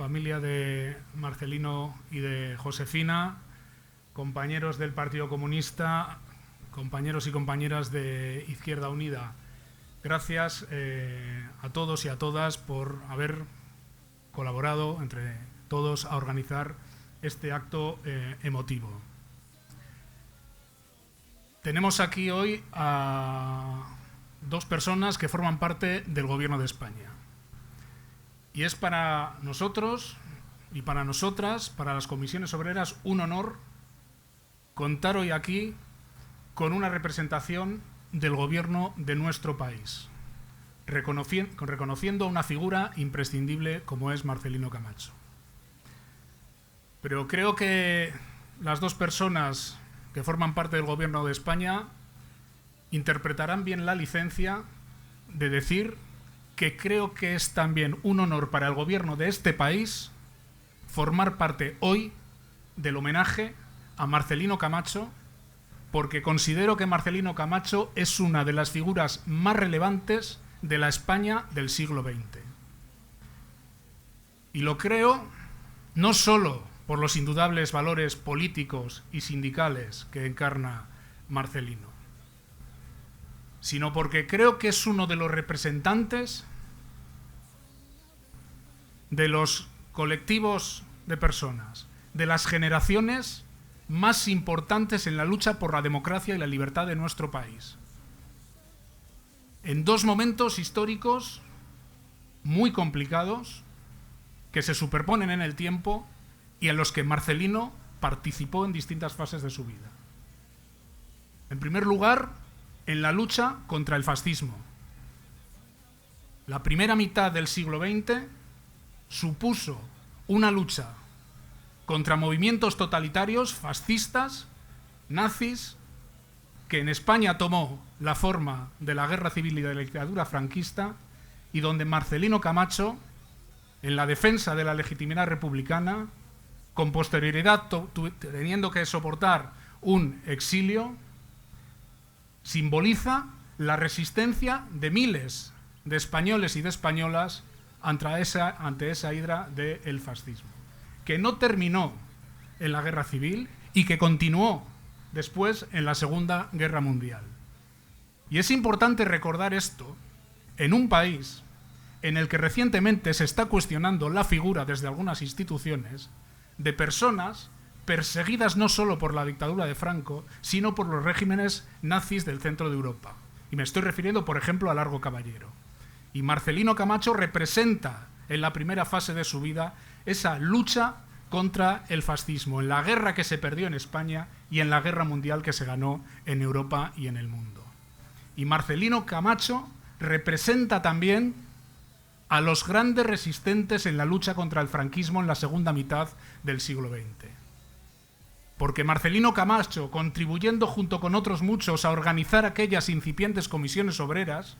familia de Marcelino y de Josefina, compañeros del Partido Comunista, compañeros y compañeras de Izquierda Unida. Gracias a todos y a todas por haber colaborado entre todos a organizar este acto emotivo. Tenemos aquí hoy a dos personas que forman parte del Gobierno de España. Y es para nosotros y para nosotras, para las comisiones obreras, un honor contar hoy aquí con una representación del Gobierno de nuestro país, reconociendo a una figura imprescindible como es Marcelino Camacho. Pero creo que las dos personas que forman parte del Gobierno de España interpretarán bien la licencia de decir que creo que es también un honor para el Gobierno de este país formar parte hoy del homenaje a Marcelino Camacho, porque considero que Marcelino Camacho es una de las figuras más relevantes de la España del siglo XX. Y lo creo no solo por los indudables valores políticos y sindicales que encarna Marcelino, sino porque creo que es uno de los representantes de los colectivos de personas, de las generaciones más importantes en la lucha por la democracia y la libertad de nuestro país. En dos momentos históricos muy complicados que se superponen en el tiempo y en los que Marcelino participó en distintas fases de su vida. En primer lugar, en la lucha contra el fascismo. La primera mitad del siglo XX supuso una lucha contra movimientos totalitarios, fascistas, nazis, que en España tomó la forma de la guerra civil y de la dictadura franquista, y donde Marcelino Camacho, en la defensa de la legitimidad republicana, con posterioridad teniendo que soportar un exilio, simboliza la resistencia de miles de españoles y de españolas ante esa hidra del fascismo, que no terminó en la guerra civil y que continuó después en la Segunda Guerra Mundial. Y es importante recordar esto en un país en el que recientemente se está cuestionando la figura desde algunas instituciones de personas perseguidas no solo por la dictadura de Franco, sino por los regímenes nazis del centro de Europa. Y me estoy refiriendo, por ejemplo, a Largo Caballero. Y Marcelino Camacho representa en la primera fase de su vida esa lucha contra el fascismo, en la guerra que se perdió en España y en la guerra mundial que se ganó en Europa y en el mundo. Y Marcelino Camacho representa también a los grandes resistentes en la lucha contra el franquismo en la segunda mitad del siglo XX. Porque Marcelino Camacho, contribuyendo junto con otros muchos a organizar aquellas incipientes comisiones obreras,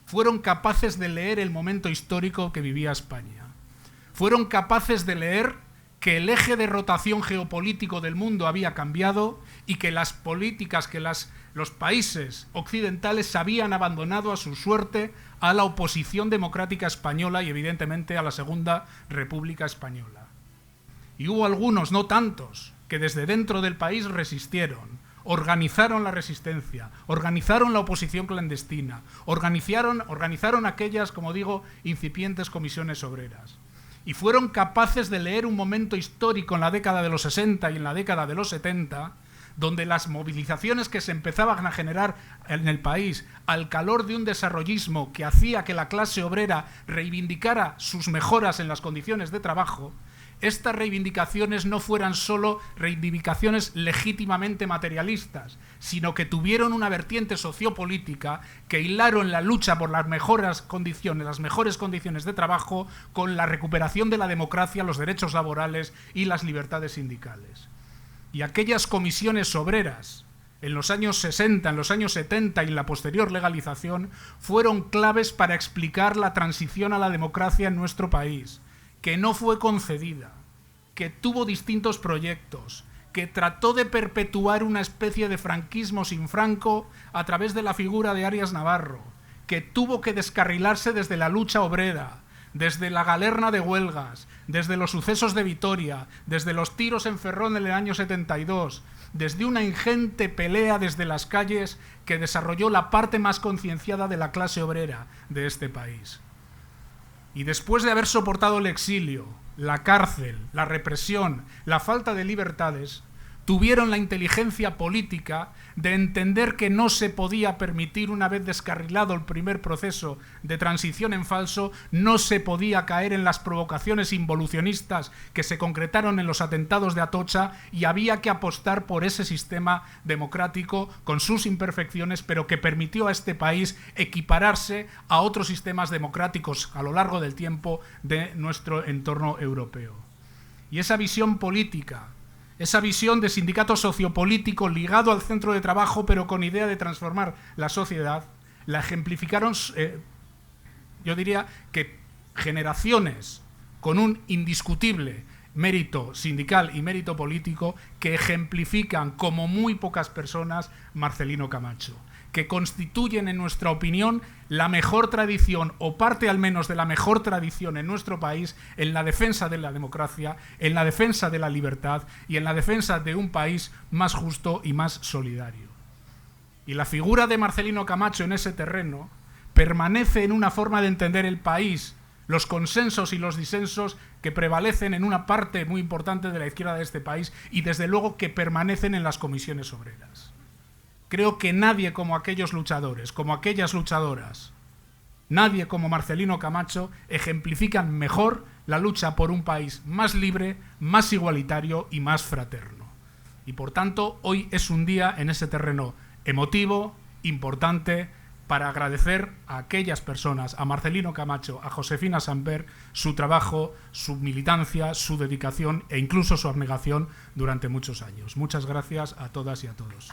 fueron capaces de leer el momento histórico que vivía España. Fueron capaces de leer que el eje de rotación geopolítico del mundo había cambiado y que las políticas que los países occidentales habían abandonado a su suerte a la oposición democrática española y evidentemente a la Segunda República Española. Y hubo algunos, no tantos, que desde dentro del país resistieron, organizaron la resistencia, organizaron la oposición clandestina, organizaron aquellas, como digo, incipientes comisiones obreras. Y fueron capaces de leer un momento histórico en la década de los 60 y en la década de los 70, donde las movilizaciones que se empezaban a generar en el país al calor de un desarrollismo que hacía que la clase obrera reivindicara sus mejoras en las condiciones de trabajo, estas reivindicaciones no fueran solo reivindicaciones legítimamente materialistas, sino que tuvieron una vertiente sociopolítica que hilaron la lucha por las mejores condiciones de trabajo con la recuperación de la democracia, los derechos laborales y las libertades sindicales. Y aquellas comisiones obreras en los años 60, en los años 70 y en la posterior legalización fueron claves para explicar la transición a la democracia en nuestro país, que no fue concedida, que tuvo distintos proyectos, que trató de perpetuar una especie de franquismo sin Franco a través de la figura de Arias Navarro, que tuvo que descarrilarse desde la lucha obrera, desde la galerna de huelgas, desde los sucesos de Vitoria, desde los tiros en Ferrol en el año 72, desde una ingente pelea desde las calles que desarrolló la parte más concienciada de la clase obrera de este país. Y después de haber soportado el exilio, la cárcel, la represión, la falta de libertades, tuvieron la inteligencia política de entender que no se podía permitir, una vez descarrilado el primer proceso de transición en falso, no se podía caer en las provocaciones involucionistas que se concretaron en los atentados de Atocha, y había que apostar por ese sistema democrático con sus imperfecciones, pero que permitió a este país equipararse a otros sistemas democráticos a lo largo del tiempo de nuestro entorno europeo. Y esa visión política, esa visión de sindicato sociopolítico ligado al centro de trabajo, pero con idea de transformar la sociedad, la ejemplificaron, yo diría que generaciones con un indiscutible mérito sindical y mérito político, que ejemplifican como muy pocas personas Marcelino Camacho, que constituyen, en nuestra opinión, la mejor tradición, o parte al menos de la mejor tradición en nuestro país, en la defensa de la democracia, en la defensa de la libertad y en la defensa de un país más justo y más solidario. Y la figura de Marcelino Camacho en ese terreno permanece en una forma de entender el país, los consensos y los disensos que prevalecen en una parte muy importante de la izquierda de este país, y desde luego que permanecen en las comisiones obreras. Creo que nadie como aquellos luchadores, como aquellas luchadoras, nadie como Marcelino Camacho ejemplifican mejor la lucha por un país más libre, más igualitario y más fraterno. Y por tanto, hoy es un día en ese terreno emotivo, importante, para agradecer a aquellas personas, a Marcelino Camacho, a Josefina Samper, su trabajo, su militancia, su dedicación e incluso su abnegación durante muchos años. Muchas gracias a todas y a todos.